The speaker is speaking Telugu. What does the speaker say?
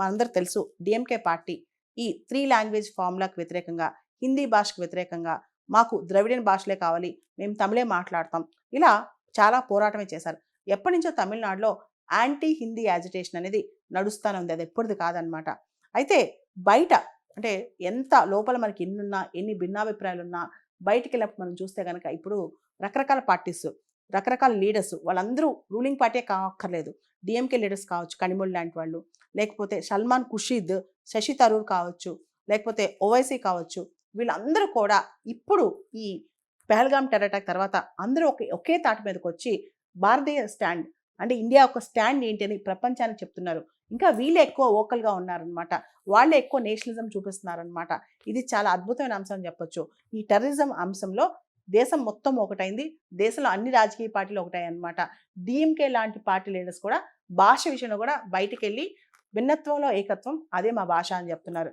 మనందరికి తెలుసు డిఎంకే పార్టీ ఈ 3 లాంగ్వేజ్ ఫార్ములాకి వ్యతిరేకంగా, హిందీ భాషకు వ్యతిరేకంగా, మాకు ద్రవిడియన్ భాషలే కావాలి, మేము తమిళే మాట్లాడతాం, ఇలా చాలా పోరాటమే చేశారు. ఎప్పటినుంచో తమిళనాడులో యాంటీ హిందీ యాజిటేషన్ అనేది నడుస్తూనే ఉంది. అది ఎప్పటిది కాదనమాట. అయితే బయట అంటే ఎంత లోపల మనకి ఎన్నున్నా, ఎన్ని భిన్నాభిప్రాయాలున్నా బయటికెళ్ళినప్పుడు మనం చూస్తే గనక ఇప్పుడు రకరకాల పార్టీస్, రకరకాల లీడర్స్ వాళ్ళందరూ రూలింగ్ పార్టీయే కావక్కర్లేదు. డీఎంకే లీడర్స్ కావచ్చు, కనిమొళి లాంటి వాళ్ళు, లేకపోతే సల్మాన్ ఖుర్షీద్, శశి థరూర్ కావచ్చు, లేకపోతే ఓవైసీ కావచ్చు. వీళ్ళందరూ కూడా ఇప్పుడు ఈ పెహల్గాం టెర్రర్ అటాక్ తర్వాత అందరూ ఒకే తాటి మీదకొచ్చి భారతీయ స్టాండ్ అంటే ఇండియా యొక్క స్టాండ్ ఏంటి అని ప్రపంచానికి చెప్తున్నారు. ఇంకా వీళ్ళే ఎక్కువ వోకల్‌గా ఉన్నారనమాట. వాళ్ళే ఎక్కువ నేషనలిజం చూపిస్తున్నారనమాట. ఇది చాలా అద్భుతమైన అంశం అని చెప్పొచ్చు. ఈ టెర్రరిజం అంశంలో దేశం మొత్తం ఒకటైంది. దేశంలో అన్ని రాజకీయ పార్టీలు ఒకటయ్యాయన్నమాట. డీఎంకే లాంటి పార్టీ లీడర్స్ కూడా భాష విషయంలో కూడా బయటికెళ్ళి భిన్నత్వంలో ఏకత్వం అదే మా భాష అని చెప్తున్నారు.